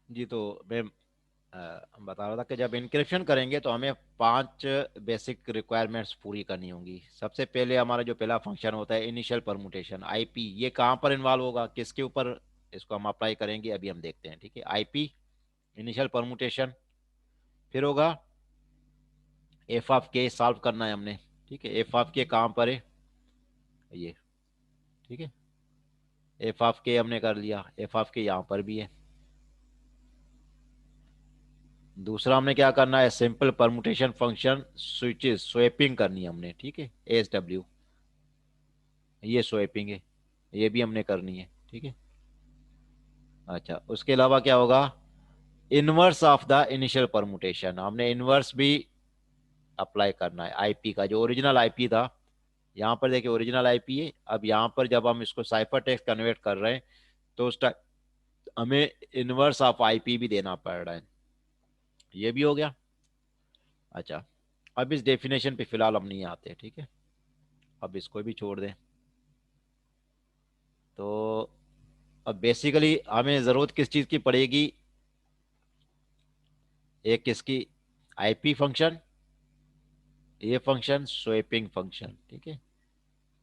जी, तो मैं बता रहा था कि जब इंक्रिप्शन करेंगे तो हमें 5 बेसिक रिक्वायरमेंट्स पूरी करनी होंगी। सबसे पहले हमारा जो पहला फंक्शन होता है इनिशियल परमुटेशन आईपी, ये कहाँ पर इन्वॉल्व होगा, किसके ऊपर इसको हम अप्लाई करेंगे, अभी हम देखते हैं। ठीक है, आईपी इनिशियल परमुटेशन। फिर होगा एफ ऑफ के, सॉल्व करना है हमने। ठीक है, एफ ऑफ के कहाँ पर है, ये। ठीक है, एफ ऑफ के हमने कर लिया, एफ ऑफ के यहाँ पर भी है। दूसरा हमने क्या करना है, simple permutation function switches swapping करनी है हमने। ठीक है, एस डब्ल्यू, ये स्वैपिंग है, ये भी हमने करनी है। ठीक है, अच्छा, उसके अलावा क्या होगा, inverse of the initial permutation, हमने इनवर्स भी अप्लाई करना है आईपी का, जो ओरिजिनल आईपी था। यहाँ पर देखिए ओरिजिनल आईपी है, अब यहाँ पर जब हम इसको साइफर टेक्स्ट कन्वर्ट कर रहे हैं तो उस टाइम हमें इनवर्स ऑफ आईपी भी देना पड़ रहा है। ये भी हो गया। अच्छा, अब इस डेफिनेशन पे फिलहाल हम नहीं आते। ठीक है, अब इसको भी छोड़ दें। तो अब बेसिकली हमें ज़रूरत किस चीज़ की पड़ेगी, एक किसकी, आईपी फंक्शन, ये फंक्शन स्वैपिंग फंक्शन। ठीक है,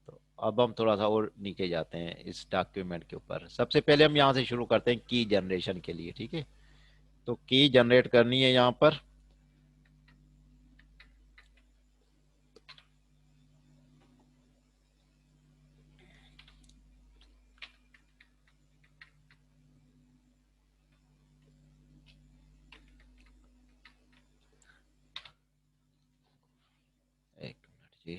तो अब हम थोड़ा सा और नीचे जाते हैं इस डॉक्यूमेंट के ऊपर। सबसे पहले हम यहाँ से शुरू करते हैं की जनरेशन के लिए। ठीक है, तो की जनरेट करनी है यहाँ पर। एक मिनट जी।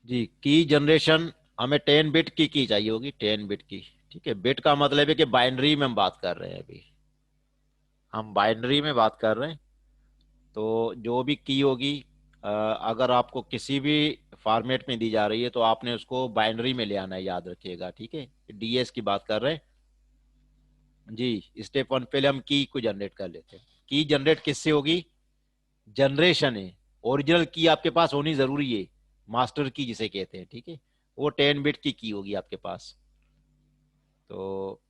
जी, की जनरेशन हमें 10 बिट की चाहिए होगी, 10 बिट की। ठीक है, बिट का मतलब है कि बाइनरी में हम बात कर रहे हैं अभी, हम बाइनरी में बात कर रहे हैं। तो जो भी की होगी, अगर आपको किसी भी फॉर्मेट में दी जा रही है तो आपने उसको बाइनरी में ले आना है, याद रखिएगा। ठीक है, डीएस की बात कर रहे हैं। जी, स्टेप 1 पहले हम की को जनरेट कर लेते हैं। की जनरेट किससे होगी, जनरेशन है, ओरिजिनल की आपके पास होनी जरूरी है, मास्टर की जिसे कहते हैं। ठीक है, वो 10 बिट की होगी आपके पास। तो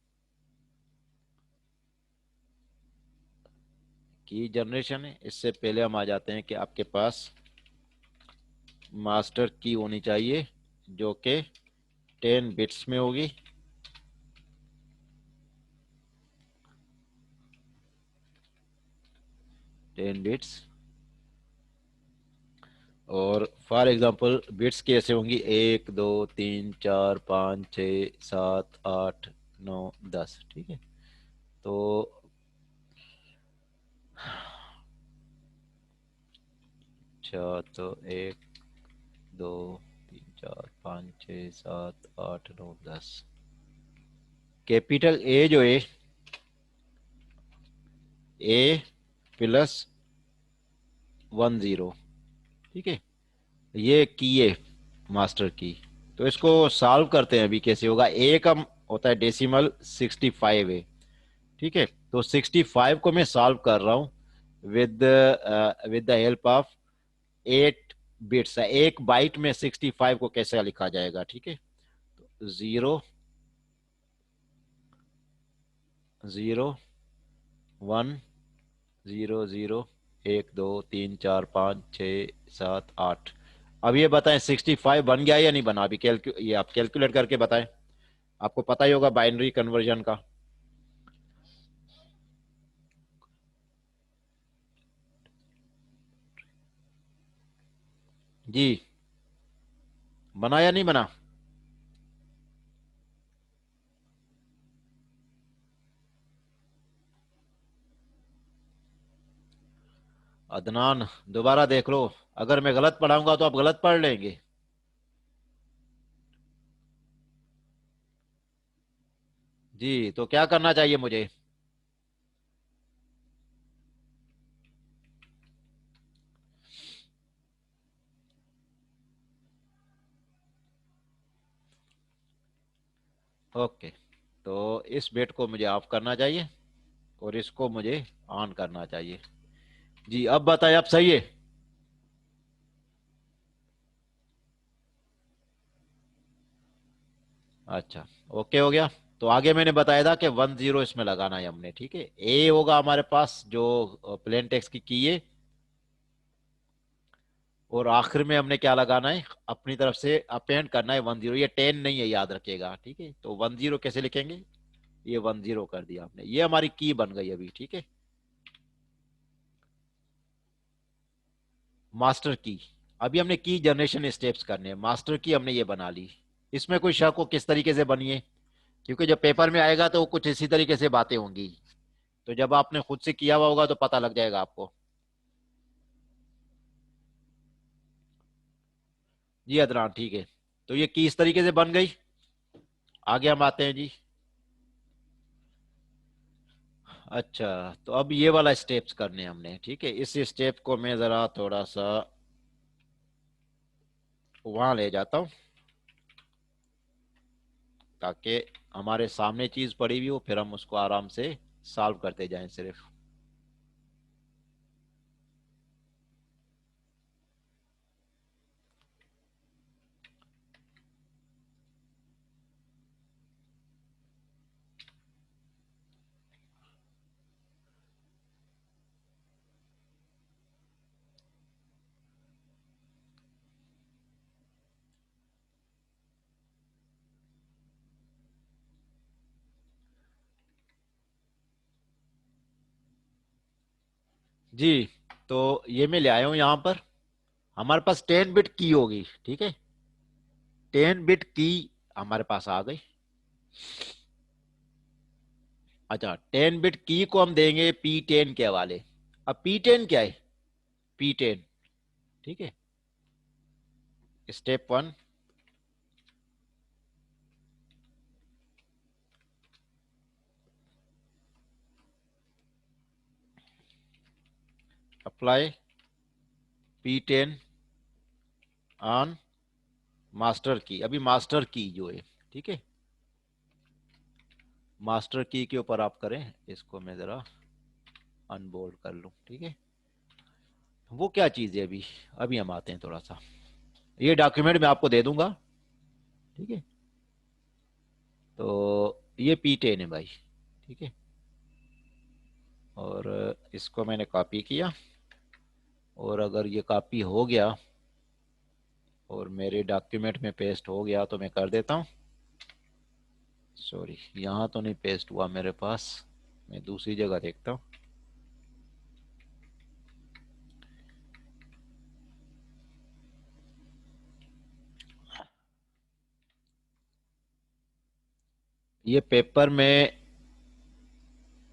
की जनरेशन है, इससे पहले हम आ जाते हैं कि आपके पास मास्टर की होनी चाहिए जो कि 10 बिट्स में होगी। 10 बिट्स, और फॉर एग्जांपल बिट्स कैसे होंगी, 1 2 3 4 5 6 7 8 9 10। ठीक है, तो अच्छा, तो 1 2 3 4 5 6 7 8 9 10। कैपिटल ए जो है, ए +10। ठीक है, ये की है, मास्टर की। तो इसको सॉल्व करते हैं अभी, कैसे होगा, ए का होता है डेसिमल 65 है। ठीक है, तो 65 को मैं सॉल्व कर रहा हूँ with with the help of 8 bits. एक बाइट में 65 को कैसे लिखा जाएगा। ठीक है, तो 0 0 1 0 0 1 2 3 4 5 6 7 8। अब ये बताएं 65 बन गया या नहीं बना, अभी ये आप कैलकुलेट करके बताएं, आपको पता ही होगा बाइनरी कन्वर्जन का। जी, बना या नहीं बना। अदनान, दोबारा देख लो, अगर मैं गलत पढ़ाऊंगा तो आप गलत पढ़ लेंगे। जी, तो क्या करना चाहिए मुझे। ओके, तो इस बेट को मुझे ऑफ करना चाहिए और इसको मुझे ऑन करना चाहिए। जी अब बताइए, अब सही है। अच्छा, ओके हो गया। तो आगे मैंने बताया था कि 10 इसमें लगाना है हमने, ठीक है। ए होगा हमारे पास जो प्लेन टेक्स्ट की है, और आखिर में हमने क्या लगाना है, अपनी तरफ से अपेंड करना है 10। ये 10 नहीं है, याद रखिएगा, ठीक है। तो 10 कैसे लिखेंगे, ये 10 कर दिया आपने, ये हमारी की बन गई अभी, ठीक है। मास्टर की, अभी हमने की जनरेशन स्टेप्स करने हैं, मास्टर की हमने ये बना ली। इसमें कोई शक हो किस तरीके से बनी है, क्योंकि जब पेपर में आएगा तो कुछ इसी तरीके से बातें होंगी। तो जब आपने खुद से किया हुआ होगा तो पता लग जाएगा आपको। जी अदनान, ठीक है। तो ये की इस तरीके से बन गई। आगे हम आते हैं जी। अच्छा, तो अब ये वाला स्टेप्स करने हैं हमने, ठीक है। इस स्टेप को मैं जरा थोड़ा सा वहां ले जाता हूँ, ताकि हमारे सामने चीज पड़ी हुई हो, फिर हम उसको आराम से सॉल्व करते जाएं सिर्फ। जी, तो ये मैं ले आया हूं यहां पर। हमारे पास 10 बिट की होगी, ठीक है। 10 बिट की हमारे पास आ गई। अच्छा, 10 बिट की को हम देंगे P10 के हवाले। अब P10 क्या है, P10, ठीक है। Step 1, apply P10 on master की। अभी मास्टर की जो है, ठीक है, मास्टर की के ऊपर आप करें। इसको मैं जरा अनबोल्ड कर लूं, ठीक है। वो क्या चीज़ है, अभी अभी हम आते हैं थोड़ा सा। ये डॉक्यूमेंट मैं आपको दे दूंगा, ठीक है। तो ये P10 है भाई, ठीक है। और इसको मैंने कॉपी किया, और अगर ये कॉपी हो गया और मेरे डॉक्यूमेंट में पेस्ट हो गया तो मैं कर देता हूँ। सॉरी, यहाँ तो नहीं पेस्ट हुआ मेरे पास, मैं दूसरी जगह देखता हूँ। ये पेपर में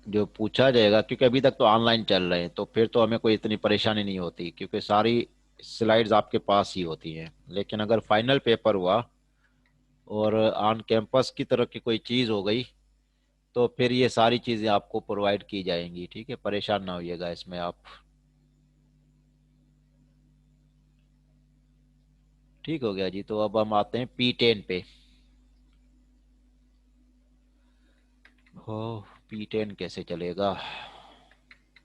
जो पूछा जाएगा, क्योंकि अभी तक तो ऑनलाइन चल रहे हैं, तो फिर तो हमें कोई इतनी परेशानी नहीं होती, क्योंकि सारी स्लाइड्स आपके पास ही होती हैं। लेकिन अगर फाइनल पेपर हुआ और ऑन कैंपस की तरह की कोई चीज़ हो गई, तो फिर ये सारी चीज़ें आपको प्रोवाइड की जाएंगी, ठीक है। परेशान ना होइएगा इसमें आप। ठीक हो गया जी। तो अब हम आते हैं P10 पे। हो, P10 कैसे चलेगा,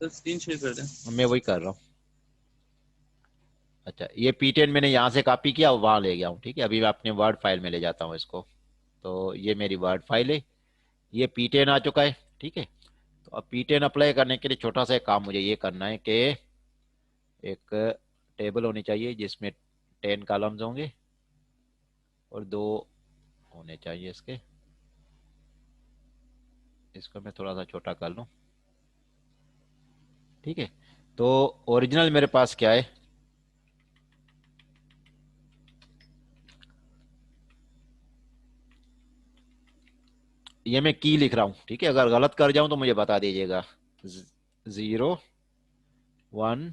तो स्क्रीन शेयर कर दें। मैं वही कर रहा हूँ। अच्छा, ये P10 मैंने यहाँ से कॉपी किया और वहाँ ले गया हूँ, ठीक है। अभी मैं अपने वर्ड फाइल में ले जाता हूँ इसको। तो ये मेरी वर्ड फाइल है, ये P10 आ चुका है, ठीक है। तो अब P10 अप्लाई करने के लिए छोटा सा एक काम मुझे ये करना है कि एक टेबल होनी चाहिए जिसमें 10 कॉलम्स होंगे, और 2 होने चाहिए इसके। इसको मैं थोड़ा सा छोटा कर लूँ, ठीक है। तो ओरिजिनल मेरे पास क्या है, ये मैं की लिख रहा हूँ, ठीक है। अगर गलत कर जाऊं तो मुझे बता दीजिएगा। 0 1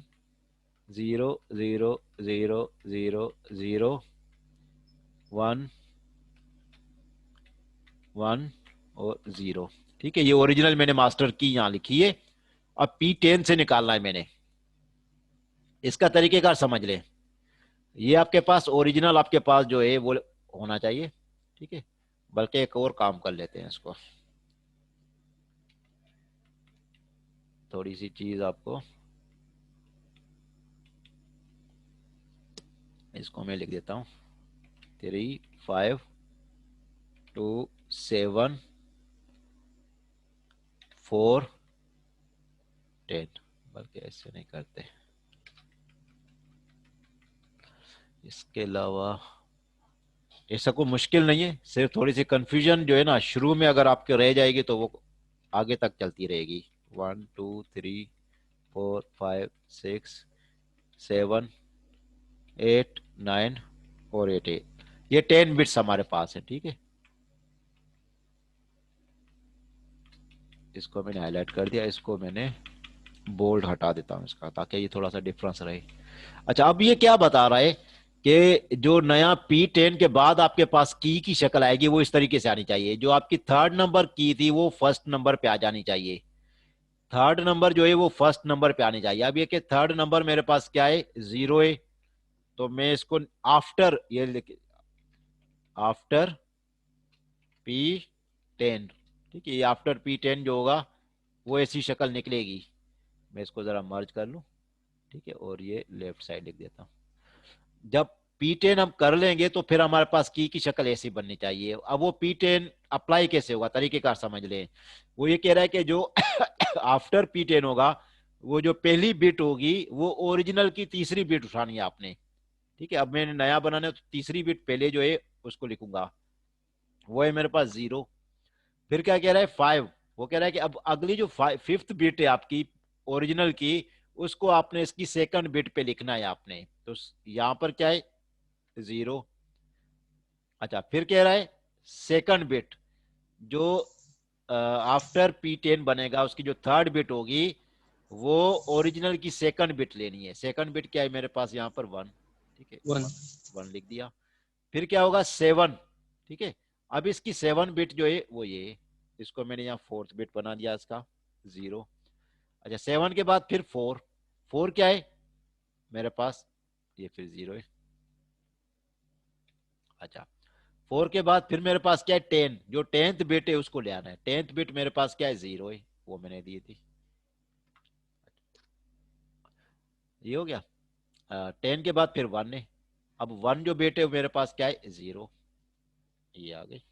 0 0 0 0 0 1 1 और 0, ठीक है। ये ओरिजिनल मैंने मास्टर की यहाँ लिखी है। अब P10 से निकालना है मैंने। इसका तरीकेकार समझ लें, ये आपके पास ओरिजिनल आपके पास जो है वो होना चाहिए, ठीक है। बल्कि एक और काम कर लेते हैं इसको, थोड़ी सी चीज आपको इसको मैं लिख देता हूँ 3 5 2 7 4 10, बल्कि ऐसे नहीं करते। इसके अलावा ऐसा कोई मुश्किल नहीं है, सिर्फ थोड़ी सी कंफ्यूजन जो है ना शुरू में अगर आपके रह जाएगी तो वो आगे तक चलती रहेगी। 1 2 3 4 5 6 7 8 9 और 8 ये 10 बिट्स हमारे पास है, ठीक है। इसको मैंने हाईलाइट कर दिया, इसको मैंने बोल्ड हटा देता हूँ इसका, ताकि ये थोड़ा सा डिफरेंस रहे। अच्छा, अब ये क्या बता रहा है कि जो नया P10 के बाद आपके पास की शक्ल आएगी वो इस तरीके से आनी चाहिए। जो आपकी थर्ड नंबर की थी वो फर्स्ट नंबर पे आ जानी चाहिए। थर्ड नंबर जो है वो फर्स्ट नंबर पे आनी चाहिए। अब ये कि थर्ड नंबर मेरे पास क्या है, 0 है, तो मैं इसको आफ्टर ये लिख, आफ्टर P10, ठीक है। ये आफ्टर P10 जो होगा वो ऐसी शक्ल निकलेगी। मैं इसको जरा मर्ज कर लूं, ठीक है, और ये लेफ्ट साइड लिख देता हूं। जब P10 हम कर लेंगे तो फिर हमारे पास की शक्ल ऐसी बननी चाहिए। अब वो P10 अप्लाई कैसे होगा, तरीकेकार समझ लें। वो ये कह रहा है कि जो आफ्टर P10 होगा, वो जो पहली बिट होगी वो ओरिजिनल की तीसरी बिट उठानी है आपने, ठीक है। अब मैंने नया बनाना है तो तीसरी बिट पहले जो है उसको लिखूंगा, वो है मेरे पास 0। फिर क्या कह रहा है, 5। वो कह रहा है कि अब अगली जो फिफ्थ बिट है आपकी ओरिजिनल की, उसको आपने इसकी सेकंड बिट पे लिखना है आपने। तो यहां पर क्या है, 0। अच्छा, फिर कह रहा है सेकंड बिट जो आफ्टर P10 बनेगा उसकी जो थर्ड बिट होगी वो ओरिजिनल की सेकंड बिट लेनी है। सेकंड बिट क्या है मेरे पास यहाँ पर 1, ठीक है, 1। 1 लिख दिया। फिर क्या होगा, 7, ठीक है। अब इसकी 7 बिट जो है वो ये, इसको मैंने यहाँ फोर्थ बिट बना दिया इसका, 0। अच्छा, 7 के बाद फिर 4, 4 क्या है मेरे पास, ये फिर 0 है। अच्छा, 4 के बाद फिर मेरे पास क्या है, 10, जो 10th बिट है उसको ले आना है। 10th बिट मेरे पास क्या है, 0 है, वो मैंने दी थी। ये हो गया। 10 के बाद फिर 1 है। अब 1 जो बिट है वो मेरे पास क्या है, 0, ये आ गई।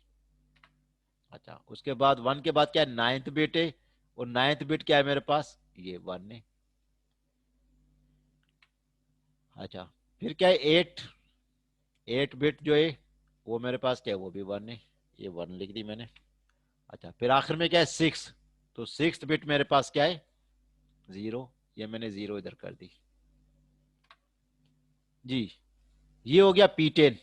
अच्छा, उसके बाद 1 के बाद क्या है, 9th बिट है, और 9th बिट क्या है मेरे पास, ये 1 है। अच्छा, फिर क्या है, 8 बिट जो है वो मेरे पास क्या है, वो भी 1 है, ये 1 लिख दी मैंने। अच्छा, फिर आखिर में क्या है, 6, तो 6th बिट मेरे पास क्या है, 0, ये मैंने 0 इधर कर दी जी। ये हो गया P10।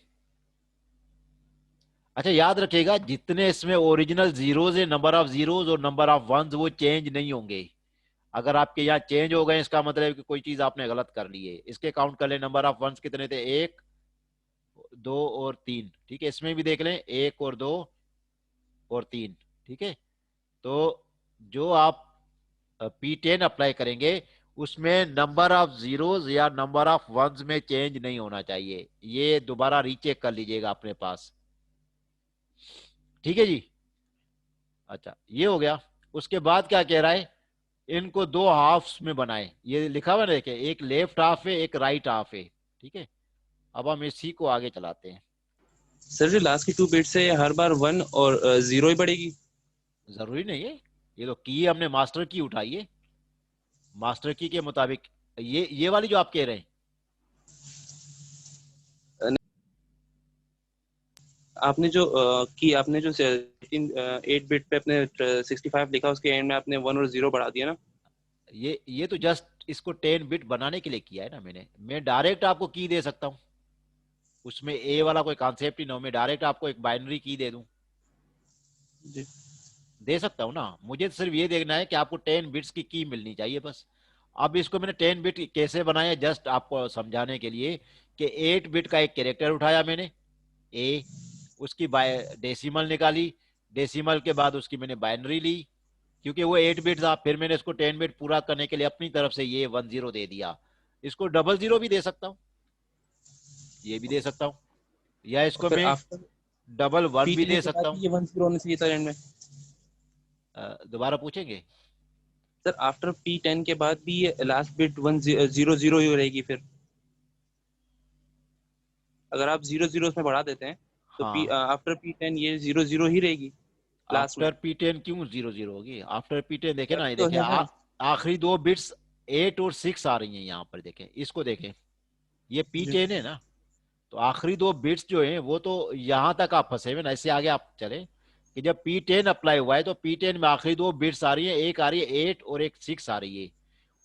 अच्छा, याद रखिएगा जितने इसमें ओरिजिनल जीरोज है, नंबर ऑफ जीरोज और नंबर ऑफ वंस वो चेंज नहीं होंगे। अगर आपके यहाँ चेंज हो गए इसका मतलब है कि कोई चीज आपने गलत कर ली है। इसके काउंट कर ले, नंबर ऑफ वंस कितने थे, 1 2 और 3, ठीक है। इसमें भी देख लें, 1 और 2 और 3, ठीक है। तो जो आप P10 अप्लाई करेंगे उसमें नंबर ऑफ जीरोज या नंबर ऑफ वंस में चेंज नहीं होना चाहिए। ये दोबारा रीचेक कर लीजिएगा अपने पास, ठीक है जी। अच्छा, ये हो गया। उसके बाद क्या कह रहा है, इनको दो हाफ्स में बनाए, ये लिखा हुआ है देखिए, एक लेफ्ट हाफ है एक राइट हाफ है, ठीक है। अब हम इसी को आगे चलाते हैं। सर जो लास्ट की 2 बिट्स है ये हर बार 1 और 0 ही बढ़ेगी? जरूरी नहीं है, ये तो की हमने मास्टर की उठाई है, मास्टर की के मुताबिक। ये वाली जो आप कह रहे हैं, आपने जो 8 बिट पे अपने 65 लिखा, उसके एंड में आपने 1 और 0 बढ़ा दिया ना? ये तो जस्ट इसको 10 बिट बनाने के लिए किया है ना मैंने। मैं डायरेक्ट आपको की दे सकता हूँ, उसमें ए वाला कोई कॉन्सेप्ट ही ना हो। मैं डायरेक्ट आपको एक बाइनरी की दे दूं, जी। दे सकता हूं ना। मुझे तो सिर्फ ये देखना है कि आपको 10 बिट्स की मिलनी चाहिए बस। अब इसको मैंने 10 बिट कैसे बनाया, जस्ट आपको समझाने के लिए कि 8 बिट का एक कैरेक्टर उठाया मैंने, ए, उसकी डेसिमल निकाली, डेसिमल के बाद उसकी मैंने बाइनरी ली, क्योंकि वो 8 बिट था। फिर मैंने इसको 10 बिट पूरा करने के लिए अपनी तरफ से ये 10 दे दिया। इसको डबल जीरो भी दे सकता हूँ, ये भी दे सकता हूँ, या और इसको फिर मैं आफ्टर डबल वन भी P10 दे के बाद सकता भी हूँ। ये 1 0 होना चाहिए था एंड में? दोबारा पूछेंगे। सर आफ्टर P10 के बाद भी ये लास्ट बिट 1 0 0 ही रहेगी फिर? अगर आप 0 0 उसमें बढ़ा देते हैं तो पी हाँ, आफ्टर P10 ये 0 0 ही रहेगी लास्ट में। आफ्टर P10 क्यों 0 0 होगी? आफ्टर P10 देखे ना, तभी ये तो देखे है ना। आखिरी दो बिट्स 8 और 6 आ रही हैं यहाँ पर, देखें इसको, देखें ये जी P10 है ना, तो आखिरी दो बिट्स जो हैं वो तो यहाँ तक आप फंसे हुए ना, इससे आगे आप चले कि जब P10 अप्लाई हुआ है तो P10 में आखिरी दो बिट्स आ रही है, एक आ रही है 8 और एक 6 आ रही है,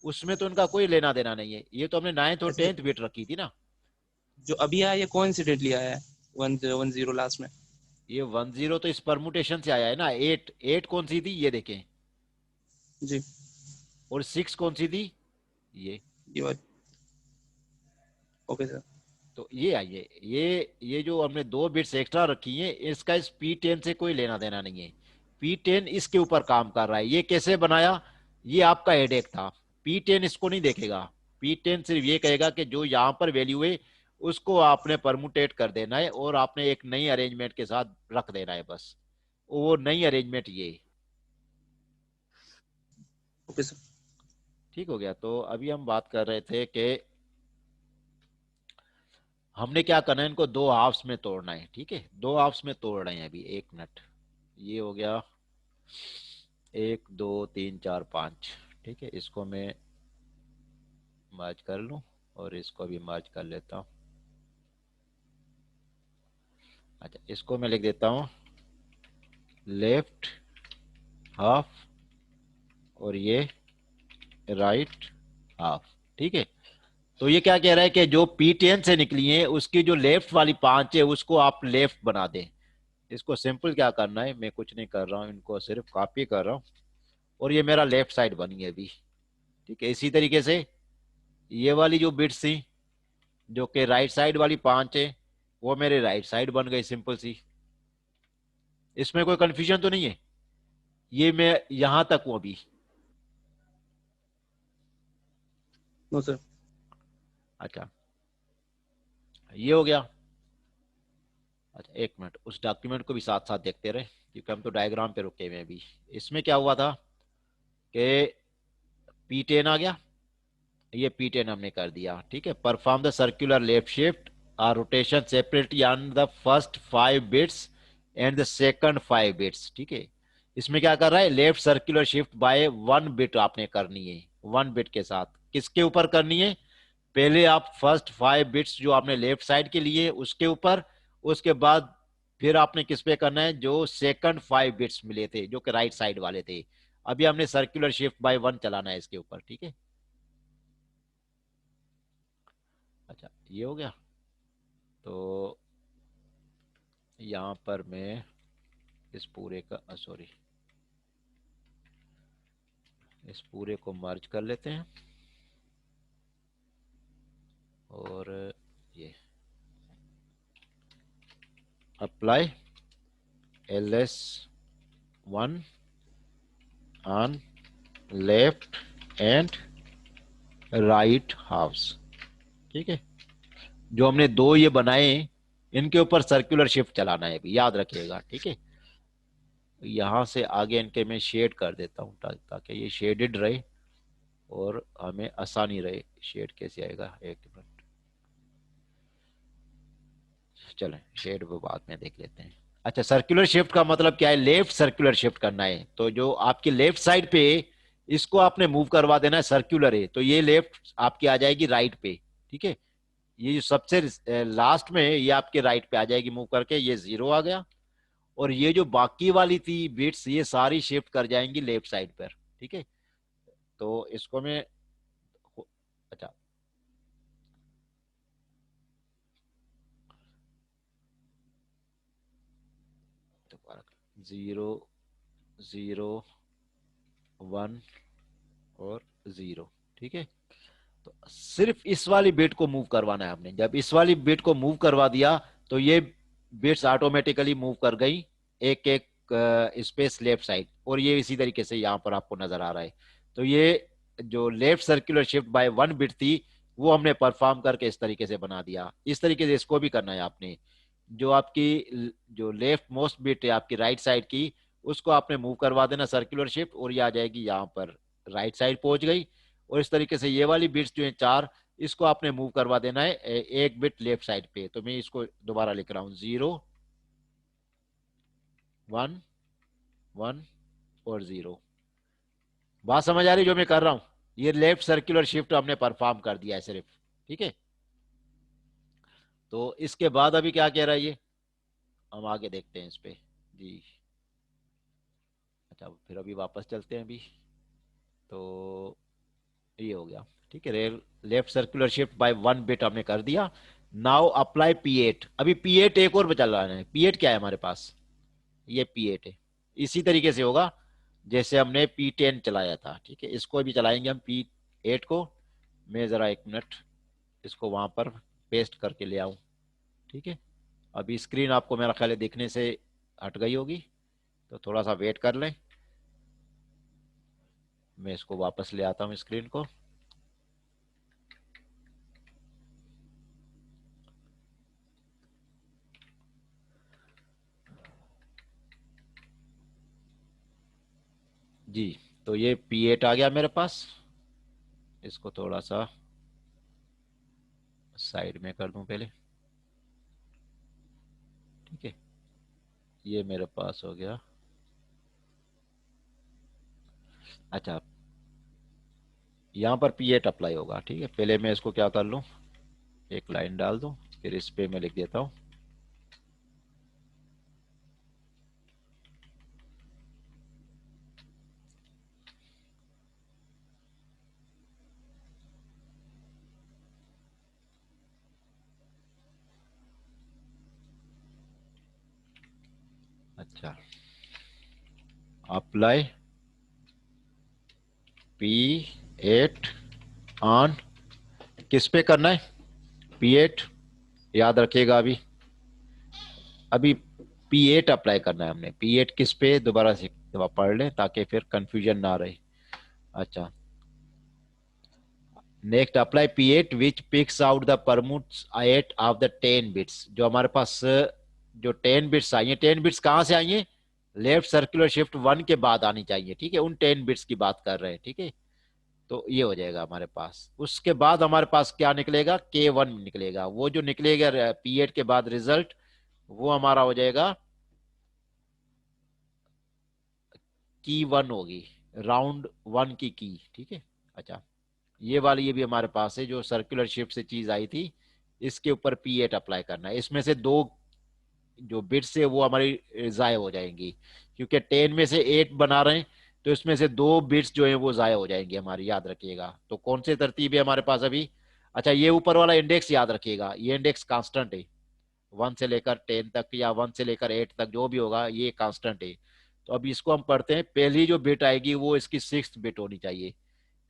उसमें तो उनका कोई लेना देना नहीं है, ये तो हमने 9th और ऐसे 10th बिट रखी थी ना। जो अभी आया ये कोइंसिडेंटली आया है 1 0 1 0 लास्ट में। ये 10 तो इस परमुटेशन से आया है ना, 8 8 कौन सी थी ये देखें, जी और 6 कौन सी थी ये, ये बात। Okay sir. तो ये आइए, ये जो हमने दो बिट्स एक्स्ट्रा रखी हैं इसका इस P10 से कोई लेना देना नहीं है, P10 इसके ऊपर काम कर रहा है, ये कैसे बनाया, ये आपका हेडेक था। P10 इसको नहीं देखेगा, P10 सिर्फ ये कहेगा कि जो यहाँ पर वैल्यू है उसको आपने परमुटेट कर देना है और आपने एक नई अरेंजमेंट के साथ रख देना है बस, वो नई अरेंजमेंट ये। Okay sir. ठीक हो गया। तो अभी हम बात कर रहे थे कि हमने क्या करना है, इनको दो हाफ्स में तोड़ना है, ठीक है, दो हाफ्स में तोड़ रहे हैं अभी, 1 मिनट। ये हो गया 1 2 3 4 5, ठीक है, इसको मैं मर्ज कर लूं और इसको भी मर्ज कर लेता हूं। अच्छा, इसको मैं लिख देता हूं लेफ्ट हाफ और ये राइट हाफ, ठीक है। तो ये क्या कह रहा है कि जो P10 से निकली है उसकी जो लेफ्ट वाली 5 है उसको आप लेफ्ट बना दें। इसको सिंपल क्या करना है, मैं कुछ नहीं कर रहा हूं, इनको सिर्फ कॉपी कर रहा हूं और ये मेरा लेफ्ट साइड बन गया अभी, ठीक है। इसी तरीके से ये वाली जो बिट्स थी जो कि राइट साइड वाली 5 है वो मेरे राइट साइड बन गई, सिंपल सी। इसमें कोई कंफ्यूजन तो नहीं है, ये मैं यहां तक हूं अभी। No sir. अच्छा, ये हो गया। अच्छा, 1 मिनट, उस डॉक्यूमेंट को भी साथ साथ देखते रहे क्योंकि हम तो डायग्राम पे रुके हुए हैं अभी। इसमें क्या हुआ था कि P10 आ गया, ये P10 हमने कर दिया, ठीक है। Perform the circular left shift और rotation separately on the first 5 bits and the second 5 bits, ठीक है। इसमें क्या कर रहा है, left circular shift by 1 bit आपने करनी है, 1 बिट के साथ। किसके ऊपर करनी है, पहले आप फर्स्ट 5 बिट्स जो आपने लेफ्ट साइड के लिए उसके ऊपर, उसके बाद फिर आपने किस पे करना है, जो सेकंड 5 बिट्स मिले थे जो कि राइट साइड वाले थे। अभी हमने सर्कुलर शिफ्ट बाय 1 चलाना है इसके ऊपर, ठीक है। अच्छा, ये हो गया। तो यहां पर मैं इस पूरे का सॉरी, इस पूरे को मर्ज कर लेते हैं और ये apply LS1 on left and right house, ठीक है। जो हमने दो ये बनाए इनके ऊपर सर्कुलर शिफ्ट चलाना है अभी, याद रखिएगा, ठीक है। यहां से आगे इनके मैं शेड कर देता हूं ताकि ये शेडेड रहे और हमें आसानी रहे। शेड कैसे आएगा, 1 मिनट, चलें शेड वो बाद में देख लेते हैं। अच्छा, सर्कुलर शिफ्ट का मतलब क्या है, लेफ्ट सर्कुलर शिफ्ट करना है, तो जो आपकी लेफ्ट साइड पे इसको आपने मूव करवा देना है, सर्कुलर है तो ये लेफ्ट आपकी आ जाएगी राइट पे, ठीक है। ये जो सबसे लास्ट में है ये आपके राइट पे आ जाएगी मूव करके, ये 0 आ गया। और ये जो बाकी वाली थी बिट्स ये सारी शिफ्ट कर जाएंगी लेफ्ट साइड पर, ठीक है। तो इसको मैं, अच्छा, दोबारा 0 0 1 और 0, ठीक है। तो सिर्फ इस वाली बिट को मूव करवाना है हमने, जब इस वाली बिट को मूव करवा दिया तो ये बिट्स ऑटोमेटिकली मूव कर गई एक एक स्पेस लेफ्ट साइड, और ये इसी तरीके से यहाँ पर आपको नजर आ रहा है। तो ये जो left circular shift by 1 bit थी वो हमने परफॉर्म करके इस तरीके से बना दिया। इस तरीके से इसको भी करना है आपने, जो आपकी जो लेफ्ट मोस्ट बिट है आपकी राइट साइड की उसको आपने मूव करवा देना सर्कुलर शिफ्ट, और ये आ जाएगी यहाँ पर राइट साइड पहुंच गई। और इस तरीके से ये वाली बिट्स जो है 4, इसको आपने मूव करवा देना है एक बिट लेफ्ट साइड पे। तो मैं इसको दोबारा लिख रहा हूं, 0 1 1 और 0। बात समझ आ रही जो मैं कर रहा हूं? ये लेफ्ट सर्कुलर शिफ्ट हमने परफॉर्म कर दिया है सिर्फ, ठीक है। तो इसके बाद अभी क्या कह रहा है ये, हम आगे देखते हैं इस पे जी। अच्छा फिर अभी वापस चलते हैं अभी। तो ये हो गया, ठीक है। Left circular shift by 1 bit हमने कर दिया। Now apply P8। अभी P8 एक और चल रहा है। P8 क्या है हमारे पास, ये P8 है। इसी तरीके से होगा जैसे हमने P10 चलाया था, ठीक है। इसको भी चलाएंगे हम P8 को। मैं जरा एक मिनट इसको वहां पर पेस्ट करके ले आऊं, ठीक है। अभी स्क्रीन आपको मेरा ख्याल है देखने से हट गई होगी, तो थोड़ा सा वेट कर लें। मैं इसको वापस ले आता हूं स्क्रीन को। जी, तो ये P8 आ गया मेरे पास। इसको थोड़ा सा साइड में कर दूं पहले, ठीक है। ये मेरे पास हो गया। अच्छा, यहाँ पर P8 अप्लाई होगा, ठीक है। पहले मैं इसको क्या कर लूँ, एक लाइन डाल दूँ, फिर इस पे मैं लिख देता हूँ। अच्छा, अप्लाई P8 ऑन, किस पे करना है P8, याद रखिएगा। अभी अभी P8 अप्लाई करना है हमने। P8 किस पे, दोबारा से दोबारा पढ़ लें ताकि फिर कंफ्यूजन ना रहे। अच्छा, next apply P8 which picks out the permutes 8 of the 10 bits. जो हमारे पास जो 10 बिट्स आई है, 10 बिट्स कहाँ से आई है, लेफ्ट सर्कुलर शिफ्ट 1 के बाद आनी चाहिए, ठीक है। उन 10 बिट्स की बात कर रहे हैं, ठीक है। तो ये हो जाएगा हमारे पास। उसके बाद हमारे पास क्या निकलेगा, K1 निकलेगा। वो जो निकलेगा P8 के बाद रिजल्ट, वो हमारा हो जाएगा की 1 होगी, राउंड 1 की, ठीक है। अच्छा, ये वाली ये भी हमारे पास है जो सर्कुलर शिफ्ट से चीज आई थी। इसके ऊपर P8 अप्लाई करना है। इसमें से दो जो बिट्स है वो हमारी जाया हो जाएंगी, क्योंकि 10 में से 8 बना रहे हैं। तो इसमें से दो बिट्स जो है वो जाया हो जाएंगे हमारी, याद रखिएगा। तो कौन से तरतीब है हमारे पास अभी। अच्छा, ये ऊपर वाला इंडेक्स याद रखिएगा, ये इंडेक्स कांस्टेंट है। 1 से लेकर 10 तक या 1 से लेकर 8 तक जो भी होगा ये कांस्टेंट है। तो अब इसको हम पढ़ते हैं। पहली जो बिट आएगी वो इसकी 6th बिट होनी चाहिए।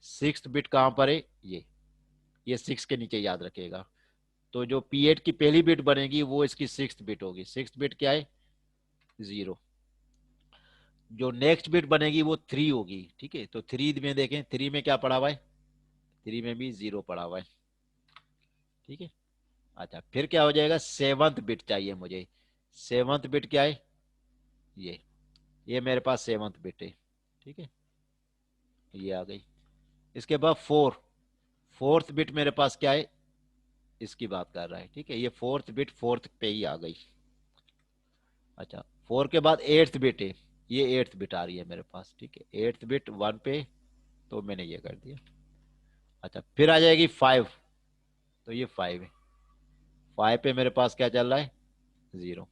6th बिट कहां पर है, ये 6 के नीचे, याद रखिएगा। तो जो P8 की पहली बिट बनेगी वो इसकी 6th बिट होगी। 6th बिट क्या है, 0। जो नेक्स्ट बिट बनेगी वो 3 होगी, ठीक है। तो 3 में देखें, 3 में क्या पड़ा हुआ है, 3 में भी 0 पड़ा हुआ है, ठीक है। अच्छा, फिर क्या हो जाएगा, 7th बिट चाहिए मुझे। 7th बिट क्या है, ये ये मेरे पास 7th बिट है, ठीक है। ये आ गई। इसके बाद 4th बिट मेरे पास क्या है, इसकी बात कर रहा है, ठीक है। ये 4th बिट 4th पे ही आ गई। अच्छा, 4 के बाद 8th बिट है, ये 8th बिट आ रही है मेरे पास, ठीक है। 8th बिट 1 पे, तो मैंने ये कर दिया। अच्छा, फिर आ जाएगी 5, तो ये 5 है। 5 पे मेरे पास क्या चल रहा है, 0।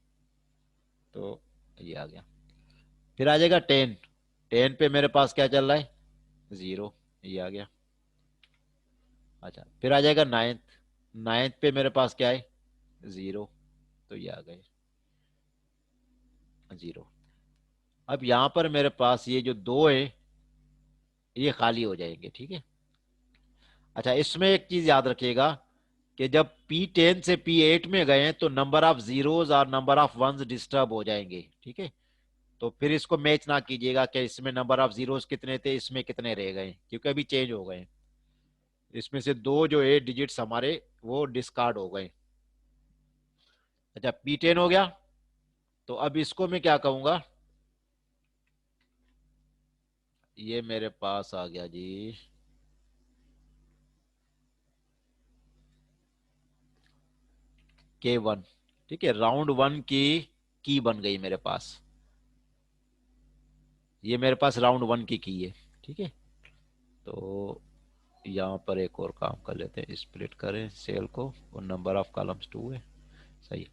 तो ये आ गया। फिर आ जाएगा 10, 10 पे मेरे पास क्या चल रहा है, 0। ये आ गया। अच्छा, फिर आ जाएगा 9th, 9th पे मेरे पास क्या है, 0। तो ये आ गए 0। अब यहां पर मेरे पास ये जो दो है ये खाली हो जाएंगे, ठीक है। अच्छा, इसमें एक चीज याद रखिएगा कि जब P10 से P8 में गए तो नंबर ऑफ जीरोस और नंबर ऑफ वंस डिस्टर्ब हो जाएंगे, ठीक है। तो फिर इसको मैच ना कीजिएगा कि इसमें नंबर ऑफ जीरोस कितने थे, इसमें कितने रह गए, क्योंकि अभी चेंज हो गए। इसमें से दो जो है डिजिट्स हमारे वो डिस्कार्ड हो गए। अच्छा, P10 हो गया। तो अब इसको मैं क्या कहूंगा, ये मेरे पास आ गया जी। K1, ठीक है, राउंड वन की बन गई मेरे पास। ये मेरे पास राउंड वन की है, ठीक है। तो यहाँ पर एक और काम कर लेते हैं, स्प्लिट करें सेल को और नंबर ऑफ कॉलम्स 2 है, सही।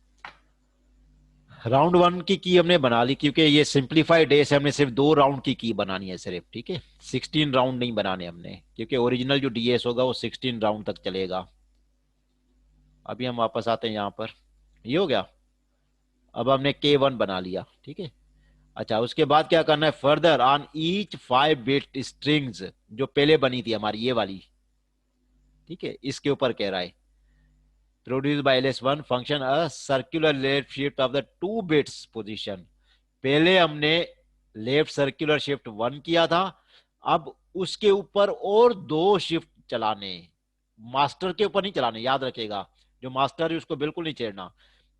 राउंड वन की हमने बना ली, क्योंकि ये सिंप्लीफाइड है, से हमने सिर्फ 2 राउंड की बनानी है सिर्फ, ठीक है। 16 राउंड नहीं बनाने हमने, क्योंकि ओरिजिनल जो डीएस होगा वो 16 राउंड तक चलेगा। अभी हम वापस आते हैं यहाँ पर, ये हो गया। अब हमने K1 बना लिया, ठीक है। अच्छा, उसके बाद क्या करना है, further on each 5 bit strings, जो पहले बनी थी हमारी ये वाली, ठीक है, इसके ऊपर कह रहा है produce by ls1 function a circular left shift of the 2 bits position. पहले हमने लेफ्ट सर्कुलर शिफ्ट 1 किया था, अब उसके ऊपर और 2 शिफ्ट चलाने, मास्टर के ऊपर नहीं चलाने, याद रखेगा। जो मास्टर है उसको बिल्कुल नहीं छेड़ना।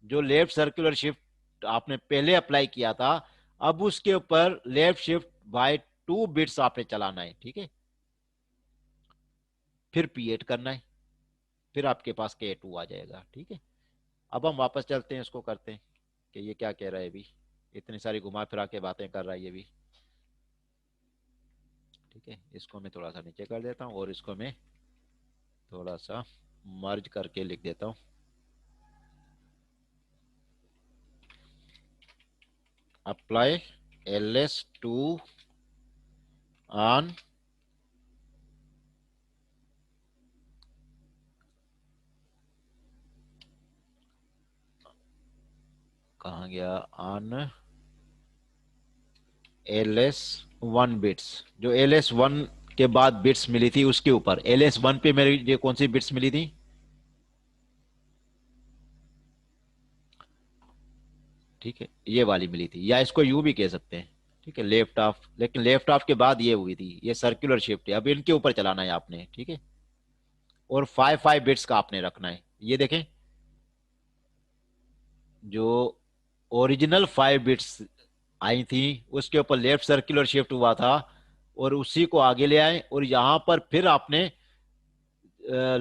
जो लेफ्ट सर्कुलर शिफ्ट आपने पहले अप्लाई किया था, अब उसके ऊपर लेफ्ट शिफ्ट बाय 2 बिट्स आपने चलाना है, ठीक है। फिर P8 करना है, फिर आपके पास K2 आ जाएगा, ठीक है। अब हम वापस चलते हैं, इसको करते हैं कि ये क्या कह रहा है अभी। इतनी सारी घुमा फिरा के बातें कर रहा है ये भी, ठीक है। इसको मैं थोड़ा सा नीचे कर देता हूँ और इसको मैं थोड़ा सा मर्ज करके लिख देता हूँ। अप्लाई ls2 ऑन, कहाँ गया, ऑन ls1 बिट्स, जो ls1 के बाद बिट्स मिली थी उसके ऊपर। ls1 पे मेरी ये कौन सी बिट्स मिली थी, ठीक है, ये वाली मिली थी, या इसको यू भी कह सकते हैं, ठीक है, लेफ्ट ऑफ। लेकिन लेफ्ट ऑफ के बाद ये हुई थी, ये सर्कुलर शिफ्ट है, अब इनके ऊपर चलाना है आपने, ठीक है। और 5 5 बिट्स का आपने रखना है, ये देखें। जो ओरिजिनल 5 बिट्स आई थी उसके ऊपर लेफ्ट सर्कुलर शिफ्ट हुआ था, और उसी को आगे ले आए, और यहां पर फिर आपने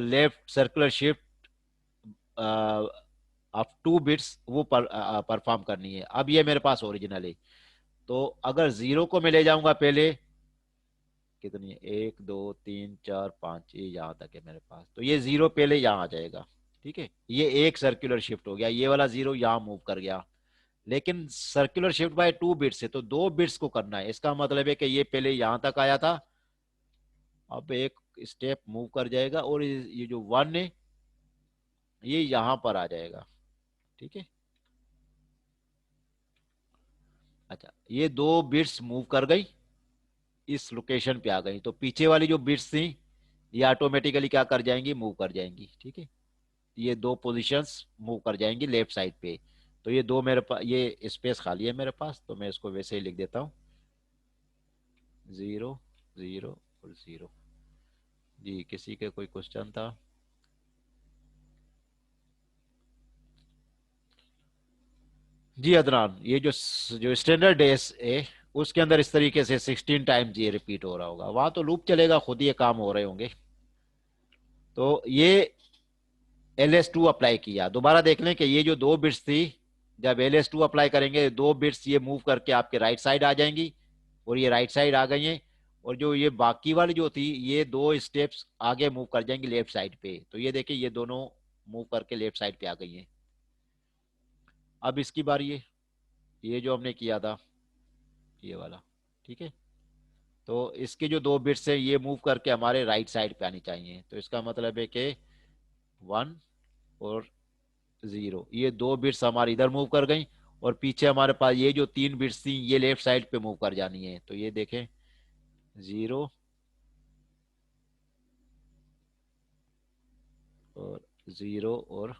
left circular shift of 2 bits वो परफॉर्म करनी है। अब ये मेरे पास ओरिजिनल है, तो अगर 0 को मैं ले जाऊंगा पहले, कितनी है, 1 2 3 4 5, ये यहाँ तक है मेरे पास, तो ये 0 पहले यहाँ आ जाएगा, ठीक है। ये एक सर्कुलर शिफ्ट हो गया, ये वाला 0 यहाँ मूव कर गया। लेकिन सर्कुलर शिफ्ट बाय 2 बिट्स है, तो 2 बिट्स को करना है, इसका मतलब है कि ये पहले यहां तक आया था, अब एक स्टेप मूव कर जाएगा, और ये जो 1 है ये यहां पर आ जाएगा, ठीक है। अच्छा, ये 2 बिट्स मूव कर गई, इस लोकेशन पे आ गई, तो पीछे वाली जो बिट्स थी ये ऑटोमेटिकली क्या कर जाएंगी, मूव कर जाएंगी, ठीक है। ये 2 पोजीशंस मूव कर जाएंगी लेफ्ट साइड पे। तो ये दो मेरे पास, ये स्पेस खाली है मेरे पास, तो मैं इसको वैसे ही लिख देता हूँ, 0 0 और 0। जी, किसी के कोई क्वेश्चन था? जी अदनान, ये जो जो स्टैंडर्ड डेज है उसके अंदर इस तरीके से 16 टाइम्स ये रिपीट हो रहा होगा, वहां तो लूप चलेगा, खुद ये काम हो रहे होंगे। तो ये ls2 अप्लाई किया, दोबारा देख लें कि ये जो 2 बिट्स थी, जब ls2 अप्लाई करेंगे 2 बिट्स ये मूव करके आपके राइट साइड आ जाएंगी, और ये राइट साइड आ गई हैं। और जो ये बाकी वाली जो थी ये 2 स्टेप्स आगे मूव कर जाएंगी लेफ्ट साइड पे, तो ये देखिए ये दोनों मूव करके लेफ्ट साइड पे आ गई हैं। अब इसकी बारी है, ये जो हमने किया था ये वाला, ठीक है। तो इसके जो 2 बिट्स हैं ये मूव करके हमारे राइट साइड पे आनी चाहिए, तो इसका मतलब है कि 1 और 0, ये 2 बिट्स हमारी इधर मूव कर गई, और पीछे हमारे पास ये जो 3 बिट्स थी ये लेफ्ट साइड पे मूव कर जानी है, तो ये देखें 0 और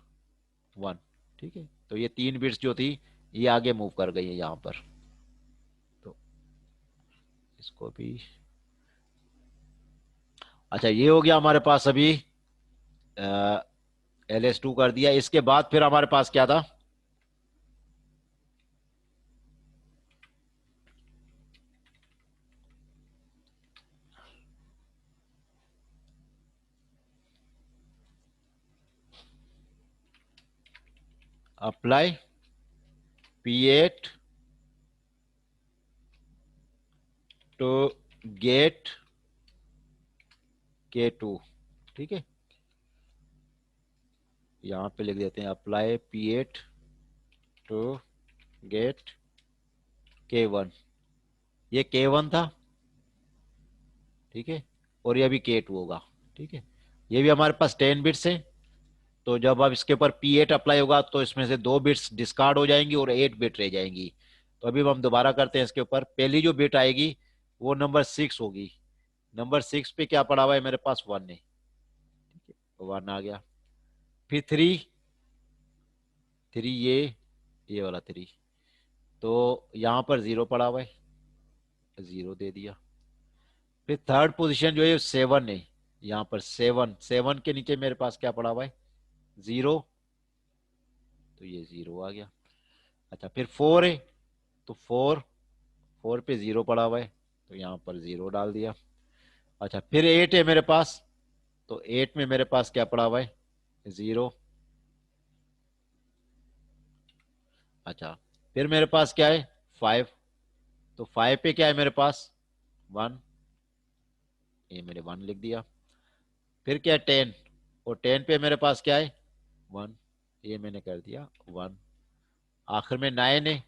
1, ठीक है। तो ये 3 बिट्स जो थी ये आगे मूव कर गई है यहाँ पर, तो इसको भी। अच्छा, ये हो गया हमारे पास अभी, ls2 कर दिया, इसके बाद फिर हमारे पास क्या था, apply P8 to get K2, ठीक है। यहाँ पे लिख देते हैं apply P8 to get K1। ये K1 था, ठीक है, और ये भी K2 होगा, ठीक है। ये भी हमारे पास 10 बिट्स है, तो जब अब इसके ऊपर P8 अप्लाई होगा तो इसमें से 2 बिट्स डिस्कार्ड हो जाएंगी और 8 बिट रह जाएंगी। तो अभी हम दोबारा करते हैं इसके ऊपर। पहली जो बिट आएगी वो नंबर 6 होगी। नंबर 6 पे क्या पड़ा हुआ है मेरे पास? 1 है, ठीक है, 1 आ गया। फिर 3, 3 ये वाला 3, तो यहाँ पर 0 पड़ा हुआ है, 0 दे दिया। फिर थर्ड पोजीशन जो है 7 है, यहाँ पर 7, 7 के नीचे मेरे पास क्या पड़ा हुआ है? 0, तो ये 0 आ गया। अच्छा, फिर 4 है, तो 4, 4 पे 0 पड़ा हुआ है, तो यहाँ पर 0 डाल दिया। अच्छा, फिर 8 है मेरे पास, तो 8 में मेरे पास क्या पड़ा हुआ है? 0। अच्छा, फिर मेरे पास क्या है? 5, तो 5 पे क्या है मेरे पास? 1, ये मैंने 1 लिख दिया। फिर क्या है? 10, और 10 पे मेरे पास क्या है? 1, ये मैंने कर दिया 1। आखिर में 9 है,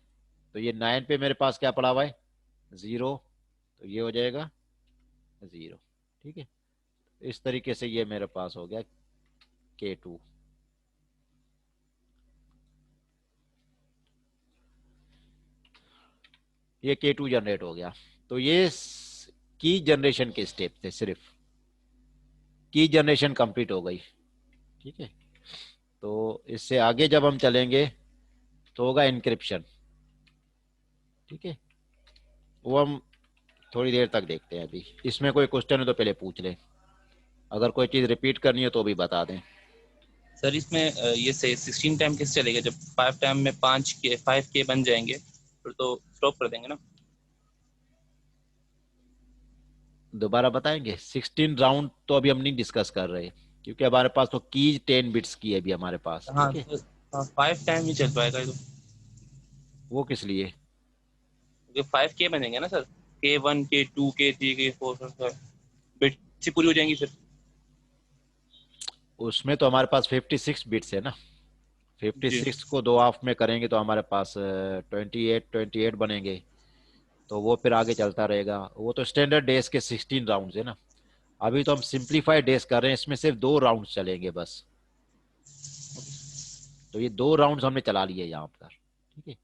तो ये 9 पे मेरे पास क्या पड़ा हुआ है? 0, तो ये हो जाएगा 0, ठीक है। इस तरीके से ये मेरे पास हो गया K2। ये K2 जनरेट हो गया। तो ये की जनरेशन के स्टेप थे, सिर्फ की जनरेशन कंप्लीट हो गई, ठीक है। तो इससे आगे जब हम चलेंगे तो होगा इनक्रिप्शन, ठीक है। वो हम थोड़ी देर तक देखते हैं। अभी इसमें कोई क्वेश्चन है तो पहले पूछ लें, अगर कोई चीज़ रिपीट करनी है तो भी बता दें। सर इसमें ये से 16 टाइम कैसे चलेगा? जब 5 टाइम में 5K बन जाएंगे फिर तो स्टॉप कर देंगे ना? दोबारा बताएंगे? 16 राउंड तो अभी हम नहीं डिस्कस कर रहे, क्योंकि हमारे पास तो कीज 10 बिट्स की है अभी हमारे पास, हाँ ठीक है। तो 5 टाइम ही चल पाएगा ये तो, वो किस लिए? क्योंकि 5K बनेंगे ना sir. K1 K2 K3 K4 5 bit से पूरी हो जाएंगी फिर। उसमें तो हमारे पास 56 बिट्स है ना। जी 56 को दो हाफ में करेंगे तो हमारे पास 28 बनेंगे। तो वो फिर आगे चलता रहेगा। वो तो स्टैंडर्ड डेज के 16 राउंड्स है ना। अभी तो हम सिंप्लीफाइड डेज कर रहे हैं, इसमें सिर्फ 2 राउंड्स चलेंगे बस। तो ये 2 राउंड्स हमने चला लिए यहाँ पर, ठीक है।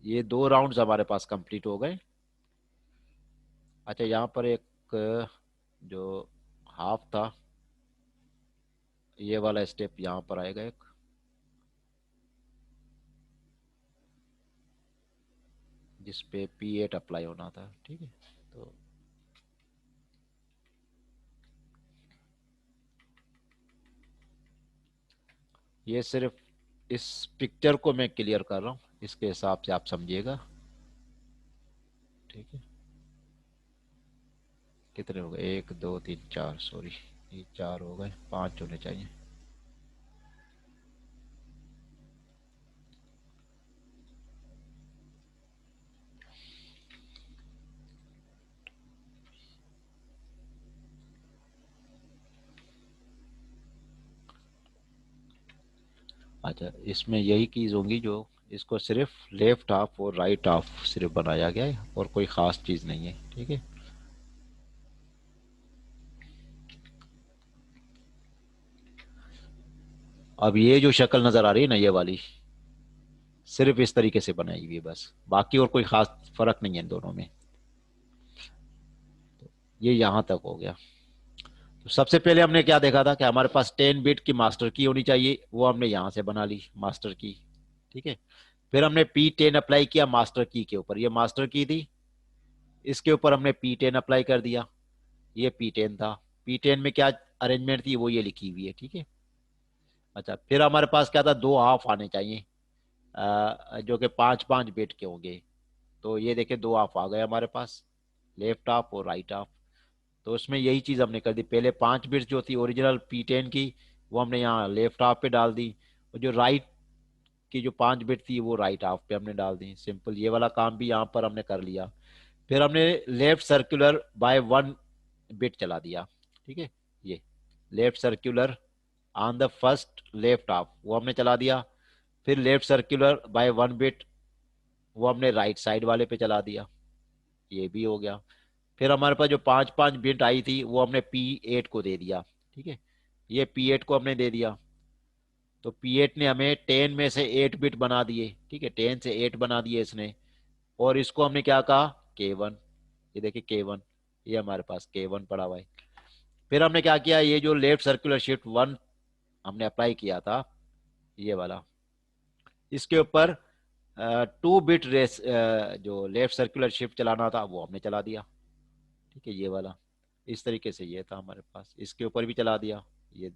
ये 2 राउंड्स हमारे पास कंप्लीट हो गए। अच्छा, यहाँ पर एक जो हाफ था, ये वाला स्टेप यहाँ पर आएगा एक, जिसपे P8 अप्लाई होना था, ठीक है। तो ये सिर्फ इस पिक्चर को मैं क्लियर कर रहा हूँ, इसके हिसाब से आप समझिएगा, ठीक है। कितने हो गए? 1 2 3 4, सॉरी, ये 4 हो गए, 5 होने चाहिए। अच्छा, इसमें यही कीज होंगी जो इसको सिर्फ लेफ्ट हाफ और राइट हाफ सिर्फ बनाया गया है, और कोई खास चीज नहीं है, ठीक है। अब ये जो शक्ल नजर आ रही है ना, ये वाली सिर्फ इस तरीके से बनाई हुई है बस, बाकी और कोई खास फर्क नहीं है इन दोनों में। ये यहां तक हो गया। तो सबसे पहले हमने क्या देखा था कि हमारे पास 10 बिट की मास्टर की होनी चाहिए, वो हमने यहां से बना ली मास्टर की, ठीक है। फिर हमने P10 अप्लाई किया मास्टर की के ऊपर, ये मास्टर की थी, इसके ऊपर हमने P10 अप्लाई कर दिया, ये P10 था। P10 में क्या अरेंजमेंट थी वो ये लिखी हुई है, ठीक है। अच्छा, फिर हमारे पास क्या था? 2 हाफ आने चाहिए, जो कि 5 5 बिट के होंगे। तो ये देखिए 2 हाफ आ गए हमारे पास, लेफ्ट हाफ और राइट हाफ। तो उसमें यही चीज हमने कर दी, पहले 5 बिट्स जो थी ओरिजिनल P10 की, वो हमने यहाँ लेफ्ट हाफ पे डाल दी, और जो राइट की जो 5 बिट थी वो राइट हाफ पे हमने डाल दी। सिंपल, ये वाला काम भी यहाँ पर हमने कर लिया। फिर हमने लेफ्ट सर्कुलर बाय 1 बिट चला दिया, ठीक है। ये left circular on the first left half वो हमने चला दिया। फिर लेफ्ट सर्कुलर बाय 1 बिट वो हमने राइट साइड वाले पे चला दिया, ये भी हो गया। फिर हमारे पास जो 5 5 बिट आई थी वो हमने P8 को दे दिया, ठीक है। ये P8 को हमने दे दिया, तो P8 ने हमें 10 में से 8 बिट बना दिए, ठीक है, 10 से 8 बना दिए इसने। और इसको हमने क्या कहा, K1। ये देखिए K1, ये हमारे पास K1 पड़ा हुआ है। फिर हमने क्या किया, ये जो लेफ्ट सर्कुलर शिफ्ट 1 हमने अप्लाई किया था, ये वाला, इसके ऊपर 2 बिट रेस जो लेफ्ट सर्कुलर शिफ्ट चलाना था वो हमने चला दिया, ठीक है, ये वाला। इस तरीके से ये था हमारे पास, इसके ऊपर भी चला दिया ये।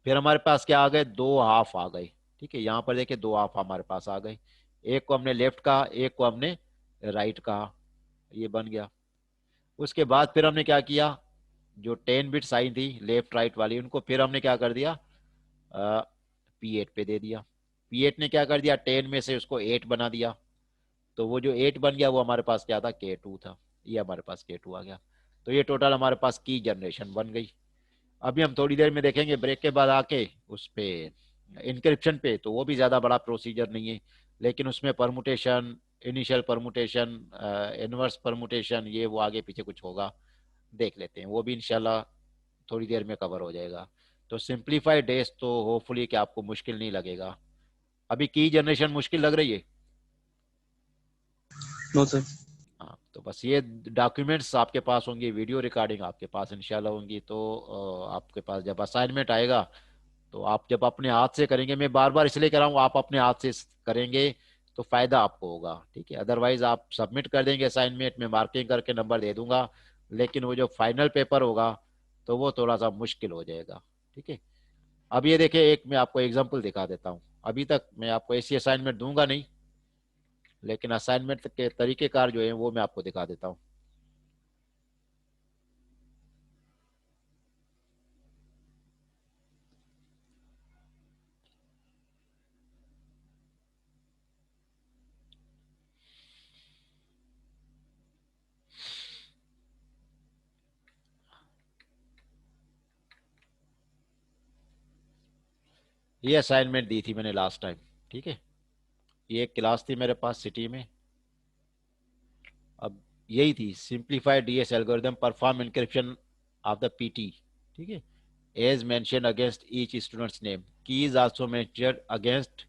फिर हमारे पास क्या आ गए, 2 हाफ आ गए, ठीक है। यहाँ पर देखिए 2 हाफ हमारे पास आ गए, एक को हमने लेफ्ट कहा, एक को हमने राइट कहा, ये बन गया। उसके बाद फिर हमने क्या किया, जो 10 बिट साइन थी लेफ्ट राइट वाली, उनको फिर हमने क्या कर दिया, P8 पे दे दिया। P8 ने क्या कर दिया, 10 में से उसको 8 बना दिया, तो वो जो 8 बन गया वो हमारे पास क्या था, K2 था। ये हमारे पास K2 आ गया। तो ये टोटल हमारे पास की जनरेशन बन गई। अभी हम थोड़ी देर में देखेंगे ब्रेक के बाद आके उस पे इंक्रिप्शन पे, तो वो भी ज़्यादा बड़ा प्रोसीजर नहीं है, लेकिन उसमें permutation, initial permutation, inverse permutation, ये वो आगे पीछे कुछ होगा, देख लेते हैं, वो भी इंशाल्लाह थोड़ी देर में कवर हो जाएगा। तो सिंप्लीफाइड डेज तो होपफुली कि आपको मुश्किल नहीं लगेगा। अभी की जनरेशन मुश्किल लग रही है? No sir. हाँ, तो बस ये डॉक्यूमेंट्स आपके पास होंगे, वीडियो रिकॉर्डिंग आपके पास इंशाल्लाह होंगी, तो आपके पास जब असाइनमेंट आएगा तो आप जब अपने हाथ से करेंगे, मैं बार बार इसलिए कह रहा हूँ, आप अपने हाथ से करेंगे तो फायदा आपको होगा, ठीक है। अदरवाइज आप सबमिट कर देंगे असाइनमेंट में, मार्किंग करके नंबर दे दूंगा, लेकिन वो जो फाइनल पेपर होगा तो वो थोड़ा सा मुश्किल हो जाएगा, ठीक है। अब ये देखिए, एक मैं आपको एग्जाम्पल दिखा देता हूँ। अभी तक मैं आपको ऐसी असाइनमेंट दूंगा नहीं, लेकिन असाइनमेंट के तरीकेकार जो है वो मैं आपको दिखा देता हूँ। ये असाइनमेंट दी थी मैंने लास्ट टाइम, ठीक है। ये एक क्लास थी मेरे पास सिटी में। अब यही थी, simplified DES algorithm perform encryption of the PT, ठीक है, as mentioned against each students name, की is also mentioned against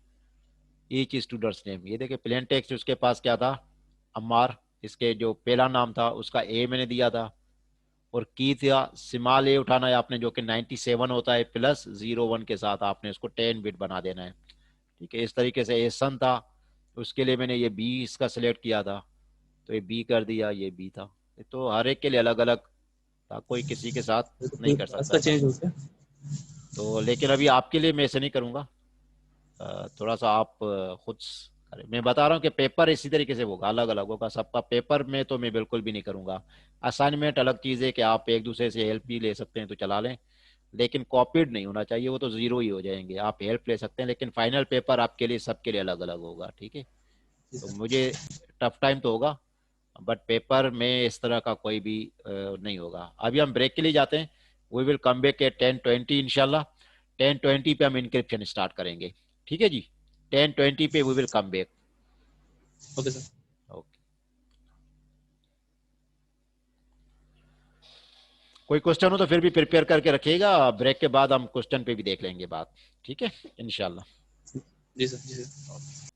each students name. ये देखिए प्लेन टेक्स्ट उसके पास क्या था, अम्मार, इसके जो पहला नाम था उसका ए मैंने दिया था, और की था स्मॉल ए उठाना है आपने, जो कि 97 होता है, प्लस 01 के साथ आपने उसको 10 बिट बना देना है, ठीक है। इस तरीके से ए सन था, उसके लिए मैंने ये बी इसका सिलेक्ट किया था, तो ये बी कर दिया, ये बी था। तो हर एक के लिए अलग अलग था, कोई किसी के साथ नहीं कर इसका सकता था। चेंज हो गया। तो लेकिन अभी आपके लिए मैं ऐसे नहीं करूंगा, थोड़ा सा आप खुद करें। मैं बता रहा हूँ कि पेपर इसी तरीके से होगा, अलग अलग होगा सबका। पेपर में तो मैं बिल्कुल भी नहीं करूंगा। असाइनमेंट अलग चीज़ है कि आप एक दूसरे से हेल्प भी ले सकते हैं तो चला लें, लेकिन कॉपीड नहीं होना चाहिए, वो तो जीरो ही हो जाएंगे। आप हेल्प ले सकते हैं, लेकिन फाइनल पेपर आपके लिए सबके लिए अलग अलग होगा, ठीक है। जी तो सर। मुझे टफ टाइम तो होगा, बट पेपर में इस तरह का कोई भी नहीं होगा। अभी हम ब्रेक के लिए जाते हैं। We will come back at 10:20 इंशाल्लाह। 10:20 पे हम इंक्रिप्शन स्टार्ट करेंगे, ठीक है जी। 10:20 पे we will come back. Okay sir. Okay, कोई क्वेश्चन हो तो फिर भी प्रिपेयर करके रखिएगा, ब्रेक के बाद हम क्वेश्चन पे भी देख लेंगे बात, ठीक है, इंशाल्लाह। जी सर। जी सर।